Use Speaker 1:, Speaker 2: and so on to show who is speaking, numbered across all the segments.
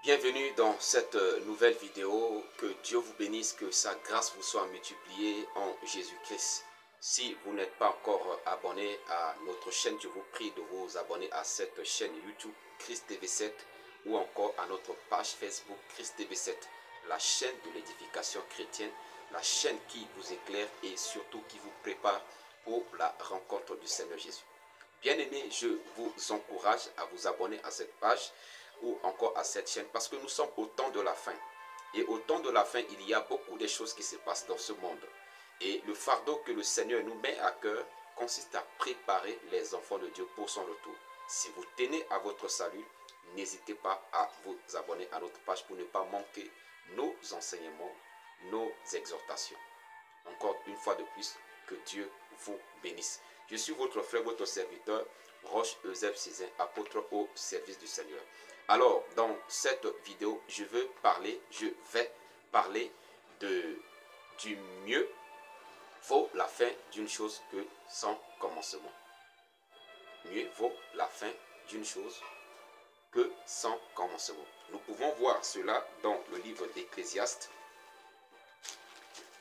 Speaker 1: Bienvenue dans cette nouvelle vidéo. Que Dieu vous bénisse, que sa grâce vous soit multipliée en Jésus-Christ. Si vous n'êtes pas encore abonné à notre chaîne, je vous prie de vous abonner à cette chaîne YouTube Christ TV7 ou encore à notre page Facebook Christ TV7, la chaîne de l'édification chrétienne, la chaîne qui vous éclaire et surtout qui vous prépare pour la rencontre du Seigneur Jésus. Bien-aimés, je vous encourage à vous abonner à cette page ou encore à cette chaîne parce que nous sommes au temps de la fin. Et au temps de la fin, il y a beaucoup de choses qui se passent dans ce monde. Et le fardeau que le Seigneur nous met à cœur consiste à préparer les enfants de Dieu pour son retour. Si vous tenez à votre salut, n'hésitez pas à vous abonner à notre page pour ne pas manquer nos enseignements, nos exhortations. Encore une fois de plus, que Dieu vous bénisse. Je suis votre frère, votre serviteur, Roche Eusèbe Cézin, apôtre au service du Seigneur. Alors, dans cette vidéo, je vais parler du mieux vaut la fin d'une chose que son commencement. Mieux vaut la fin d'une chose que son commencement. Nous pouvons voir cela dans le livre d'Ecclésiaste.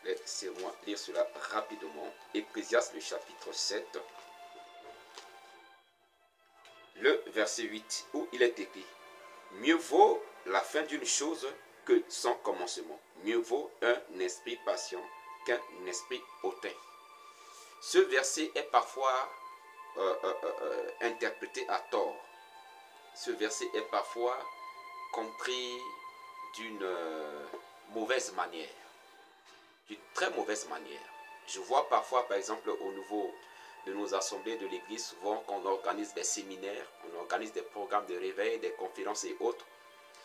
Speaker 1: Laissez-moi lire cela rapidement. Ecclésiaste, le chapitre 7, le verset 8, où il est écrit: mieux vaut la fin d'une chose que son commencement. Mieux vaut un esprit patient qu'un esprit hautain. Ce verset est parfois interprété à tort. Ce verset est parfois compris d'une mauvaise manière. D'une très mauvaise manière. Je vois parfois, par exemple, au niveau de nos assemblées de l'église, souvent qu'on organise des séminaires, on organise des programmes de réveil, des conférences et autres,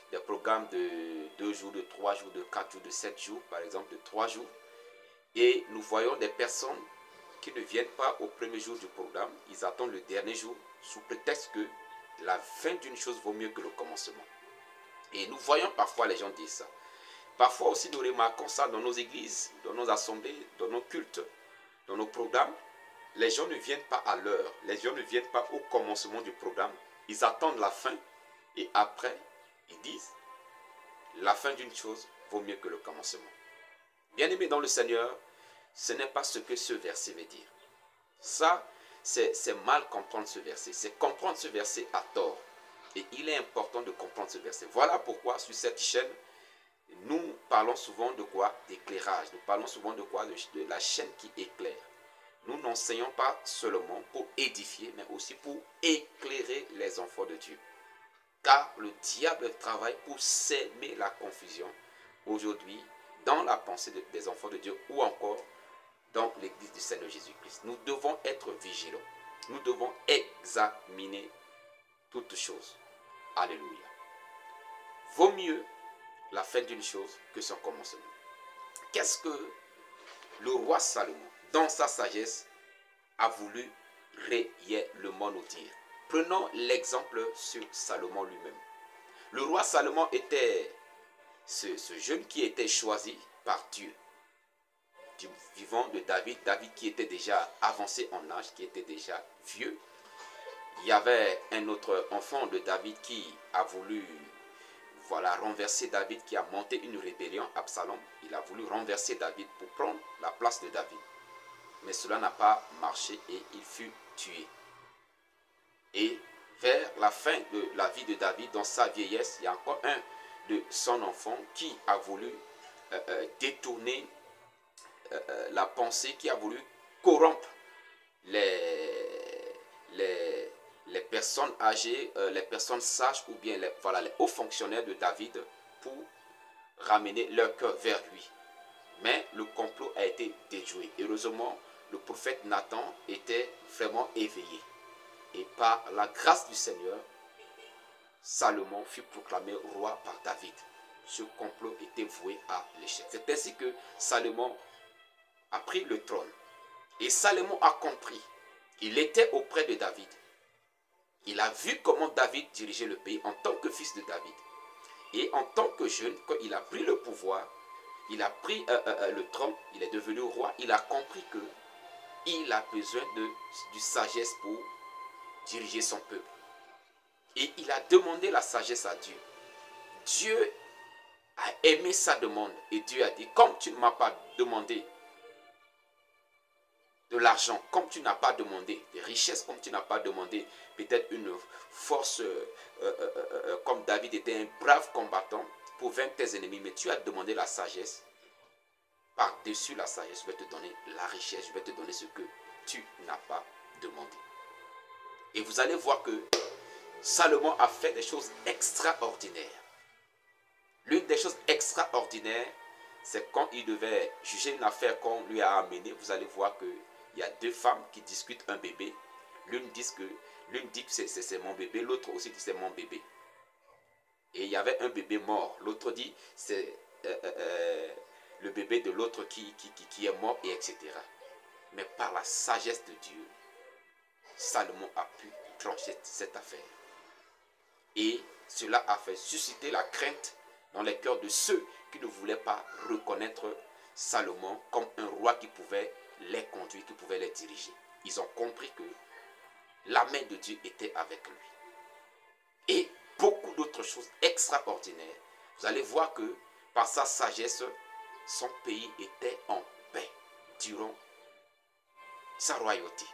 Speaker 1: des programmes de 2 jours, de 3 jours, de 4 jours, de 7 jours, par exemple, de 3 jours. Et nous voyons des personnes qui ne viennent pas au premier jour du programme, ils attendent le dernier jour, sous prétexte que la fin d'une chose vaut mieux que le commencement. Et nous voyons parfois les gens dire ça. Parfois aussi, nous remarquons ça dans nos églises, dans nos assemblées, dans nos cultes, dans nos programmes. Les gens ne viennent pas à l'heure, les gens ne viennent pas au commencement du programme. Ils attendent la fin et après, ils disent la fin d'une chose vaut mieux que le commencement. Bien-aimés dans le Seigneur, ce n'est pas ce que ce verset veut dire. Ça, c'est mal comprendre ce verset. C'est comprendre ce verset à tort. Et il est important de comprendre ce verset. Voilà pourquoi sur cette chaîne, nous parlons souvent de quoi? D'éclairage. Nous parlons souvent de quoi? De la chaîne qui éclaire. Nous n'enseignons pas seulement pour édifier, mais aussi pour éclairer les enfants de Dieu. Car le diable travaille pour s'aimer la confusion aujourd'hui dans la pensée des enfants de Dieu ou encore dans l'église du Seigneur Jésus-Christ. Nous devons être vigilants. Nous devons examiner toutes choses. Alléluia. Vaut mieux la fin d'une chose que son commencement. Qu'est-ce que le roi Salomon, dans sa sagesse, a voulu réellement nous dire? Prenons l'exemple sur Salomon lui-même. Le roi Salomon était ce jeune qui était choisi par Dieu, du vivant de David, David qui était déjà avancé en âge, qui était déjà vieux. Il y avait un autre enfant de David qui a voulu renverser David, qui a monté une rébellion, Absalom. Il a voulu renverser David pour prendre la place de David. Mais cela n'a pas marché et il fut tué. Et vers la fin de la vie de David, dans sa vieillesse, il y a encore un de son enfant qui a voulu détourner la pensée, qui a voulu corrompre les personnes âgées, les personnes sages ou bien les hauts fonctionnaires de David pour ramener leur cœur vers lui. Mais le complot a été déjoué. Heureusement, le prophète Nathan était vraiment éveillé. Et par la grâce du Seigneur, Salomon fut proclamé roi par David. Ce complot était voué à l'échec. C'est ainsi que Salomon a pris le trône. Et Salomon a compris. Il était auprès de David. Il a vu comment David dirigeait le pays en tant que fils de David. Et en tant que jeune, quand il a pris le pouvoir, il a pris le trône, il est devenu roi, il a compris qu'il a besoin de sagesse pour diriger son peuple. Et il a demandé la sagesse à Dieu. Dieu a aimé sa demande et Dieu a dit, comme tu ne m'as pas demandé de l'argent, comme tu n'as pas demandé des richesses, comme tu n'as pas demandé peut-être une force, comme David était un brave combattant pour vaincre tes ennemis, mais tu as demandé la sagesse. Par-dessus la sagesse, je vais te donner la richesse, je vais te donner ce que tu n'as pas demandé. Et vous allez voir que Salomon a fait des choses extraordinaires. L'une des choses extraordinaires, c'est quand il devait juger une affaire qu'on lui a amenée. Vous allez voir qu'il y a deux femmes qui discutent un bébé. L'une dit que c'est mon bébé, l'autre aussi dit que c'est mon bébé. Et il y avait un bébé mort. L'autre dit c'est le bébé de l'autre qui est mort, et etc. Mais par la sagesse de Dieu, Salomon a pu trancher cette affaire. Et cela a fait susciter la crainte dans les cœurs de ceux qui ne voulaient pas reconnaître Salomon comme un roi qui pouvait les conduire, qui pouvait les diriger. Ils ont compris que la main de Dieu était avec lui. Et beaucoup d'autres choses extraordinaires. Vous allez voir que par sa sagesse, son pays était en paix durant sa royauté.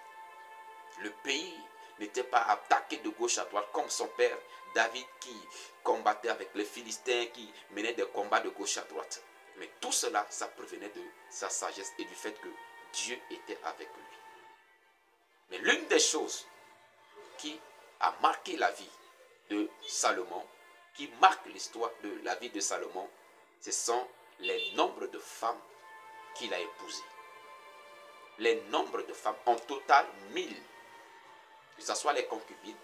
Speaker 1: Le pays n'était pas attaqué de gauche à droite comme son père David qui combattait avec les Philistins, qui menait des combats de gauche à droite. Mais tout cela, ça provenait de sa sagesse et du fait que Dieu était avec lui. Mais l'une des choses qui a marqué la vie de Salomon, qui marque l'histoire de la vie de Salomon, ce sont les nombres de femmes qu'il a épousées. Les nombres de femmes, en total 1000. Que ce soit les concubines,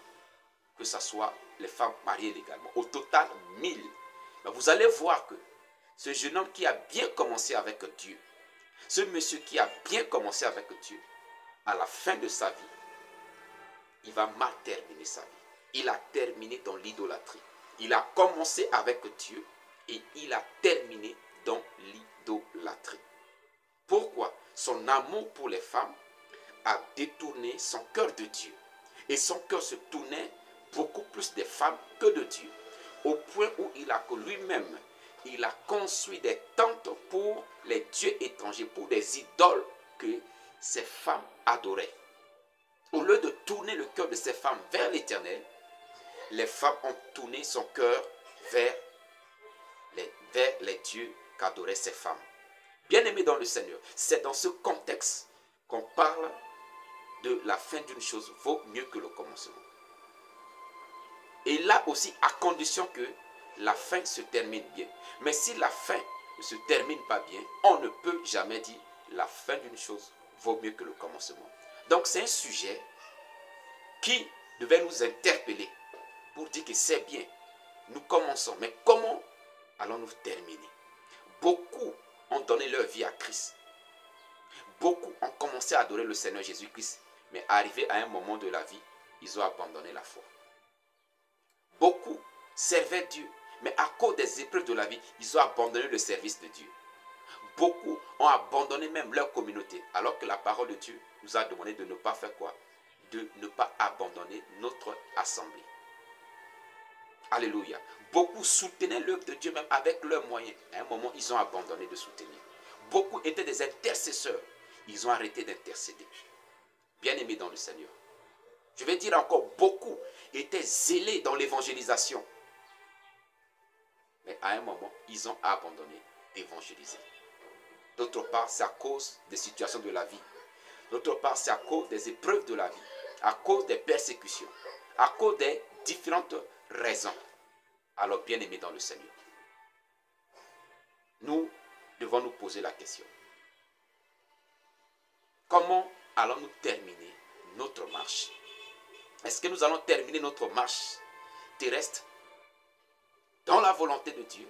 Speaker 1: que ce soit les femmes mariées légalement. Au total 1000. Mais vous allez voir que ce jeune homme qui a bien commencé avec Dieu, ce monsieur qui a bien commencé avec Dieu, à la fin de sa vie, il va mal terminer sa vie. Il a terminé dans l'idolâtrie. Il a commencé avec Dieu et il a terminé dans l'idolâtrie. Pourquoi? Son amour pour les femmes a détourné son cœur de Dieu. Et son cœur se tournait beaucoup plus des femmes que de Dieu. Au point où il a que lui-même, il a construit des tentes pour les dieux étrangers, pour des idoles que ces femmes adoraient. Au lieu de tourner le cœur de ces femmes vers l'Éternel, les femmes ont tourné son cœur vers les dieux qu'adoraient ces femmes. Bien-aimés dans le Seigneur, c'est dans ce contexte qu'on parle de la fin d'une chose vaut mieux que le commencement. Et là aussi, à condition que la fin se termine bien. Mais si la fin ne se termine pas bien, on ne peut jamais dire la fin d'une chose vaut mieux que le commencement. Donc c'est un sujet qui devait nous interpeller pour dire que c'est bien, nous commençons, mais comment allons-nous terminer? Beaucoup ont donné leur vie à Christ. Beaucoup ont commencé à adorer le Seigneur Jésus-Christ, mais arrivé à un moment de la vie, ils ont abandonné la foi. Beaucoup servaient Dieu, mais à cause des épreuves de la vie, ils ont abandonné le service de Dieu. Beaucoup ont abandonné même leur communauté, alors que la parole de Dieu nous a demandé de ne pas faire quoi? De ne pas abandonner notre assemblée. Alléluia. Beaucoup soutenaient l'œuvre de Dieu même avec leurs moyens. À un moment, ils ont abandonné de soutenir. Beaucoup étaient des intercesseurs. Ils ont arrêté d'intercéder. Bien-aimés dans le Seigneur. Je vais dire encore, beaucoup étaient zélés dans l'évangélisation. Mais à un moment, ils ont abandonné d'évangéliser. D'autre part, c'est à cause des situations de la vie. D'autre part, c'est à cause des épreuves de la vie. À cause des persécutions. À cause des différentes raisons. Alors, bien-aimés dans le Seigneur, nous devons nous poser la question. Comment allons-nous terminer notre marche? Est-ce que nous allons terminer notre marche terrestre dans la volonté de Dieu?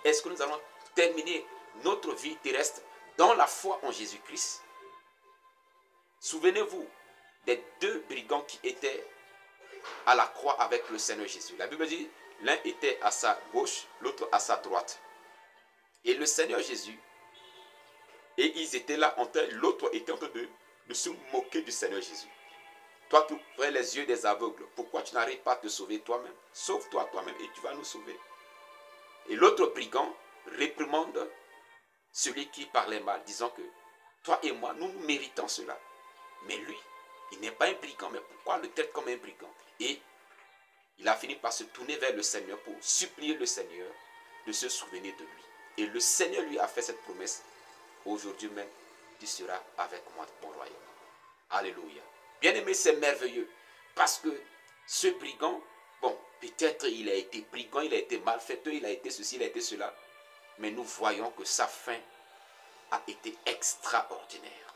Speaker 1: Est-ce que nous allons terminer notre vie terrestre dans la foi en Jésus-Christ? Souvenez-vous des deux brigands qui étaient à la croix avec le Seigneur Jésus. La Bible dit, l'un était à sa gauche, l'autre à sa droite. Et le Seigneur Jésus, et ils étaient là, l'autre était en train de se moquer du Seigneur Jésus. Toi qui ouvrais les yeux des aveugles, pourquoi tu n'arrives pas à te sauver toi-même? Sauve-toi toi-même et tu vas nous sauver. Et l'autre brigand réprimande celui qui parlait mal, disant que toi et moi, nous méritons cela. Mais lui, il n'est pas un brigand, mais pourquoi le traite comme un brigand? Et il a fini par se tourner vers le Seigneur pour supplier le Seigneur de se souvenir de lui. Et le Seigneur lui a fait cette promesse. Aujourd'hui même, tu seras avec moi dans mon royaume. Alléluia. Bien-aimé, c'est merveilleux. Parce que ce brigand, bon, peut-être il a été brigand, il a été malfaiteur, il a été ceci, il a été cela. Mais nous voyons que sa fin a été extraordinaire.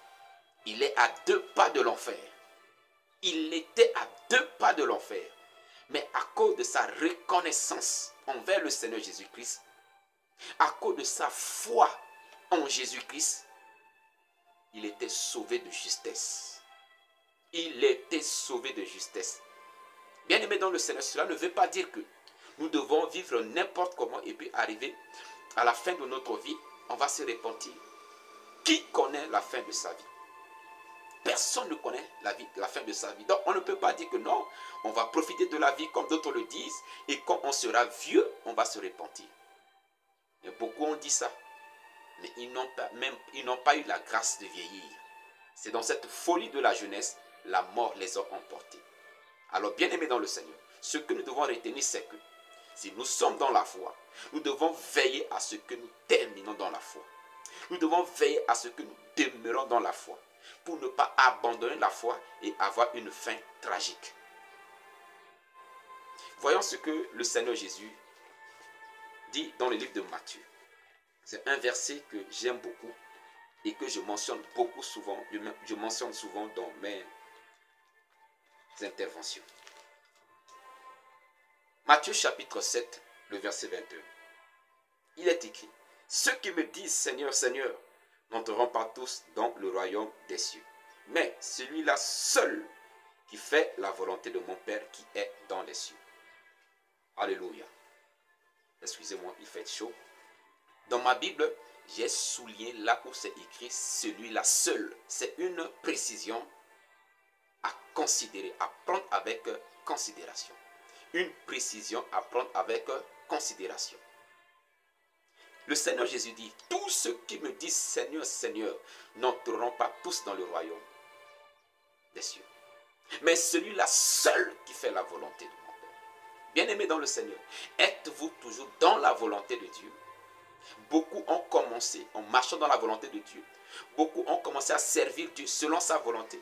Speaker 1: Il est à 2 pas de l'enfer. Il était à 2 pas de l'enfer. Mais à cause de sa reconnaissance envers le Seigneur Jésus-Christ, à cause de sa foi en Jésus-Christ, il était sauvé de justesse. Il était sauvé de justesse. Bien-aimé dans le Seigneur, cela ne veut pas dire que nous devons vivre n'importe comment et puis arriver à la fin de notre vie, on va se repentir. Qui connaît la fin de sa vie? Personne ne connaît la fin de sa vie. Donc on ne peut pas dire que non, on va profiter de la vie comme d'autres le disent, et quand on sera vieux, on va se repentir. Et beaucoup ont dit ça, mais ils n'ont pas eu la grâce de vieillir. C'est dans cette folie de la jeunesse, la mort les a emportés. Alors bien aimés dans le Seigneur, ce que nous devons retenir, c'est que si nous sommes dans la foi, nous devons veiller à ce que nous terminons dans la foi. Nous devons veiller à ce que nous demeurons dans la foi, pour ne pas abandonner la foi et avoir une fin tragique. Voyons ce que le Seigneur Jésus dit dans le livre de Matthieu. C'est un verset que j'aime beaucoup et que je mentionne souvent dans mes interventions. Matthieu chapitre 7, le verset 21. Il est écrit: ceux qui me disent Seigneur, Seigneur, n'entreront pas tous dans le royaume des cieux, mais celui-là seul qui fait la volonté de mon Père qui est dans les cieux. Alléluia. Excusez-moi, il fait chaud. Dans ma Bible, j'ai souligné là où c'est écrit celui-là seul. C'est une précision à considérer, à prendre avec considération. Une précision à prendre avec considération. Le Seigneur Jésus dit, tous ceux qui me disent Seigneur, Seigneur, n'entreront pas tous dans le royaume des cieux. Mais celui-là seul qui fait la volonté de mon Père. Bien-aimés dans le Seigneur, êtes-vous toujours dans la volonté de Dieu? Beaucoup ont commencé en marchant dans la volonté de Dieu. Beaucoup ont commencé à servir Dieu selon sa volonté.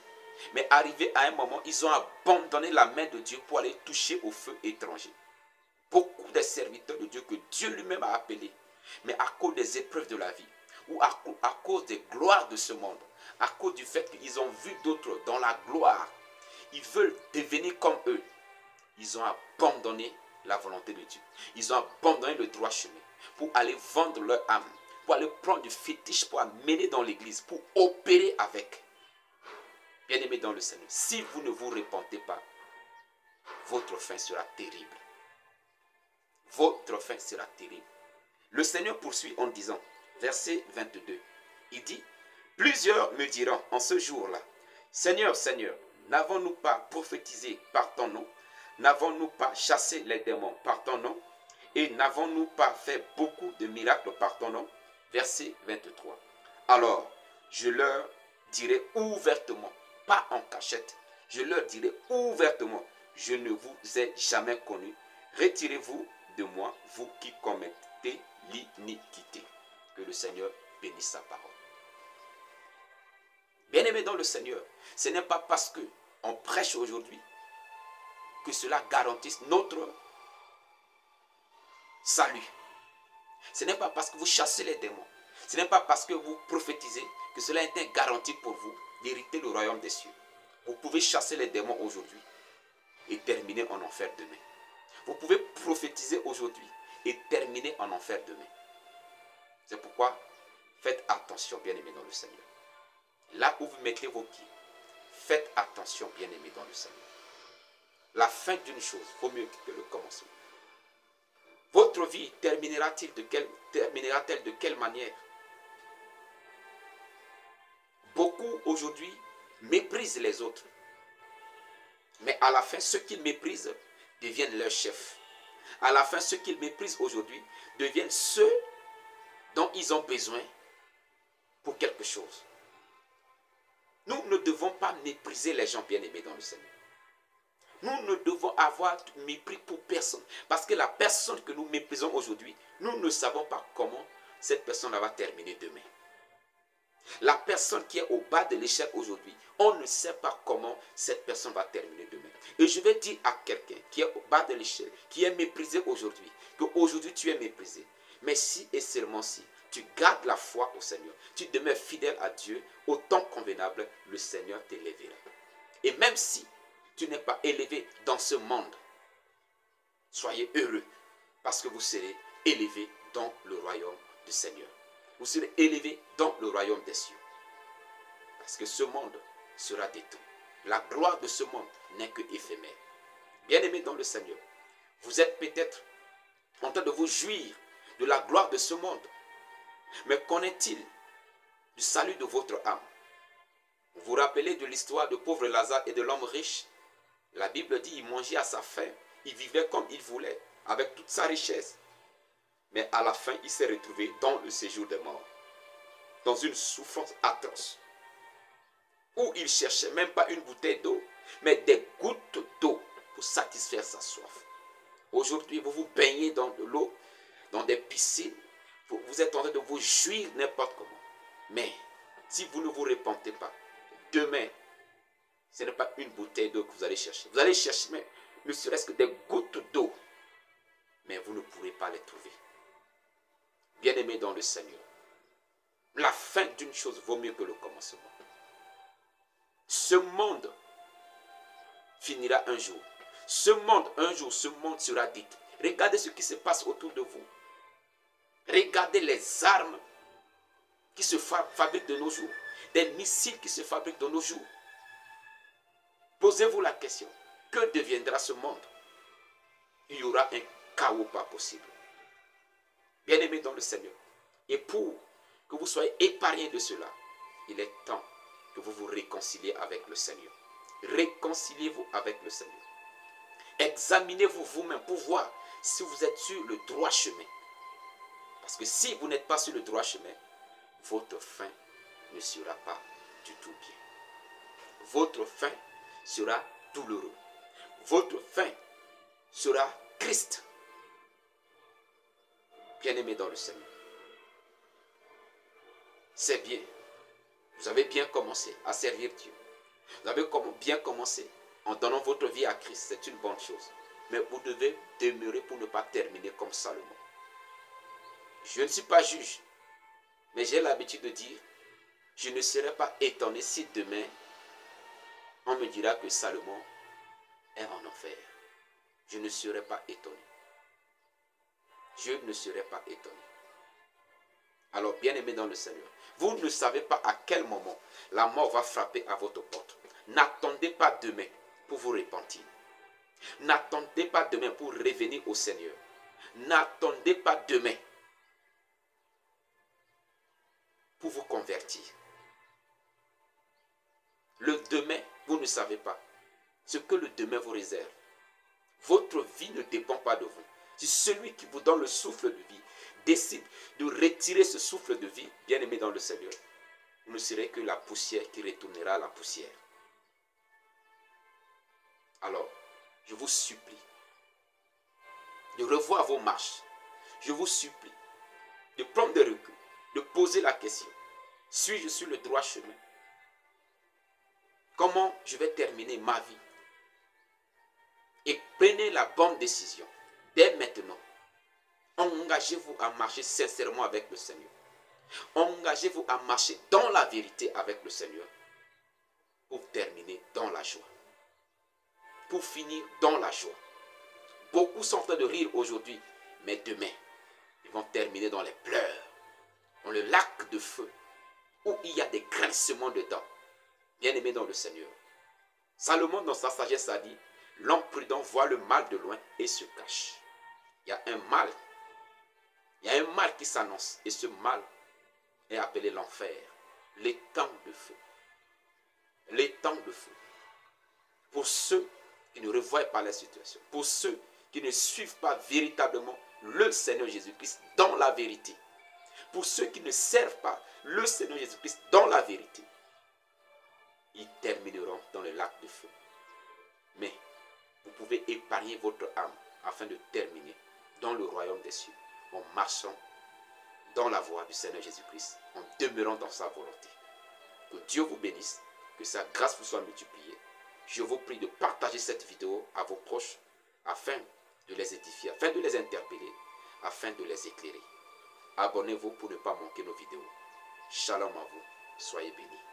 Speaker 1: Mais arrivé à un moment, ils ont abandonné la main de Dieu pour aller toucher au feu étranger. Beaucoup de serviteurs de Dieu que Dieu lui-même a appelés, mais à cause des épreuves de la vie, ou à cause des gloires de ce monde, à cause du fait qu'ils ont vu d'autres dans la gloire, ils veulent devenir comme eux. Ils ont abandonné la volonté de Dieu. Ils ont abandonné le droit chemin pour aller vendre leur âme, pour aller prendre du fétiche, pour amener dans l'église, pour opérer avec. Bien-aimés dans le Seigneur, si vous ne vous repentez pas, votre fin sera terrible. Votre fin sera terrible. Le Seigneur poursuit en disant, verset 22, il dit, plusieurs me diront en ce jour-là, Seigneur, Seigneur, n'avons-nous pas prophétisé par ton nom? N'avons-nous pas chassé les démons par ton nom? Et n'avons-nous pas fait beaucoup de miracles par ton nom? Verset 23. Alors, je leur dirai ouvertement, pas en cachette, je leur dirai ouvertement, je ne vous ai jamais connu. Retirez-vous de moi, vous qui commettez l'iniquité. Que le Seigneur bénisse sa parole. Bien-aimés dans le Seigneur, ce n'est pas parce qu'on prêche aujourd'hui que cela garantisse notre salut. Ce n'est pas parce que vous chassez les démons, ce n'est pas parce que vous prophétisez que cela est une garantie pour vous d'hériter le royaume des cieux. Vous pouvez chasser les démons aujourd'hui et terminer en enfer demain. Vous pouvez prophétiser aujourd'hui et terminer en enfer demain. C'est pourquoi faites attention, bien-aimés dans le Seigneur. Là où vous mettez vos pieds, faites attention, bien-aimés dans le Seigneur. La fin d'une chose vaut mieux que le commencement. Votre vie terminera-t-elle de quelle manière? Beaucoup aujourd'hui méprisent les autres. Mais à la fin, ceux qu'ils méprisent deviennent leurs chefs. À la fin, ceux qu'ils méprisent aujourd'hui deviennent ceux dont ils ont besoin pour quelque chose. Nous ne devons pas mépriser les gens bien-aimés dans le Seigneur. Nous ne devons avoir mépris pour personne. Parce que la personne que nous méprisons aujourd'hui, nous ne savons pas comment cette personne va terminer demain. La personne qui est au bas de l'échelle aujourd'hui, on ne sait pas comment cette personne va terminer demain. Et je vais dire à quelqu'un qui est au bas de l'échelle, qui est méprisé aujourd'hui, qu'aujourd'hui tu es méprisé. Mais si et seulement si tu gardes la foi au Seigneur, tu demeures fidèle à Dieu, au temps convenable, le Seigneur t'élèvera. Et même si tu n'es pas élevé dans ce monde, soyez heureux, parce que vous serez élevé dans le royaume du Seigneur. Vous serez élevé dans le royaume des cieux. Parce que ce monde sera détruit. La gloire de ce monde n'est que éphémère. Bien-aimés dans le Seigneur, vous êtes peut-être en train de vous jouir de la gloire de ce monde. Mais qu'en est-il du salut de votre âme? Vous vous rappelez de l'histoire de pauvre Lazare et de l'homme riche? La Bible dit qu'il mangeait à sa faim, il vivait comme il voulait, avec toute sa richesse. Mais à la fin, il s'est retrouvé dans le séjour des morts, dans une souffrance atroce, où il cherchait même pas une bouteille d'eau, mais des gouttes d'eau pour satisfaire sa soif. Aujourd'hui, vous vous baignez dans de l'eau, dans des piscines, vous êtes en train de vous jouir n'importe comment. Mais si vous ne vous repentez pas, demain, ce n'est pas une bouteille d'eau que vous allez chercher. Vous allez chercher, mais ne serait-ce que des gouttes d'eau, mais vous ne pourrez pas les trouver. Bien-aimés dans le Seigneur, la fin d'une chose vaut mieux que le commencement. Ce monde finira un jour. Un jour, ce monde sera dit. Regardez ce qui se passe autour de vous. Regardez les armes qui se fabriquent de nos jours. Des missiles qui se fabriquent de nos jours. Posez-vous la question. Que deviendra ce monde? Il y aura un chaos pas possible. Bien-aimés dans le Seigneur. Et pour que vous soyez épargnés de cela, il est temps que vous vous réconciliez avec le Seigneur. Réconciliez-vous avec le Seigneur. Examinez-vous vous-même pour voir si vous êtes sur le droit chemin. Parce que si vous n'êtes pas sur le droit chemin, votre fin ne sera pas du tout bien. Votre fin sera douloureuse. Votre fin sera triste. Bien-aimés dans le Seigneur. C'est bien. Vous avez bien commencé à servir Dieu. Vous avez bien commencé en donnant votre vie à Christ. C'est une bonne chose. Mais vous devez demeurer pour ne pas terminer comme Salomon. Je ne suis pas juge. Mais j'ai l'habitude de dire, je ne serai pas étonné si demain, on me dira que Salomon est en enfer. Je ne serai pas étonné. Je ne serai pas étonné. Alors, bien-aimés dans le Seigneur, vous ne savez pas à quel moment la mort va frapper à votre porte. N'attendez pas demain pour vous repentir. N'attendez pas demain pour revenir au Seigneur. N'attendez pas demain pour vous convertir. Le demain, vous ne savez pas ce que le demain vous réserve. Votre vie ne dépend pas de vous. Si celui qui vous donne le souffle de vie décide de retirer ce souffle de vie, bien aimé dans le Seigneur, vous ne serez que la poussière qui retournera à la poussière. Alors, je vous supplie de revoir vos marches. Je vous supplie de prendre des reculs, de poser la question. Suis-je sur le droit chemin? Comment je vais terminer ma vie? Et prenez la bonne décision. Dès maintenant, engagez-vous à marcher sincèrement avec le Seigneur. Engagez-vous à marcher dans la vérité avec le Seigneur pour terminer dans la joie. Pour finir dans la joie. Beaucoup sont en train de rire aujourd'hui, mais demain, ils vont terminer dans les pleurs, dans le lac de feu, où il y a des grincements de dents. Bien-aimés dans le Seigneur. Salomon, dans sa sagesse, a dit, l'homme prudent voit le mal de loin et se cache. Il y a un mal. Il y a un mal qui s'annonce. Et ce mal est appelé l'enfer. L'étang de feu. L'étang de feu. Pour ceux qui ne revoient pas la situation. Pour ceux qui ne suivent pas véritablement le Seigneur Jésus-Christ dans la vérité. Pour ceux qui ne servent pas le Seigneur Jésus-Christ dans la vérité, ils termineront dans le lac de feu. Mais vous pouvez épargner votre âme afin de terminer dans le royaume des cieux en marchant dans la voie du Seigneur Jésus-Christ, en demeurant dans sa volonté. Que Dieu vous bénisse, que sa grâce vous soit multipliée. Je vous prie de partager cette vidéo à vos proches afin de les édifier, afin de les interpeller, afin de les éclairer. Abonnez-vous pour ne pas manquer nos vidéos. Shalom à vous, soyez bénis.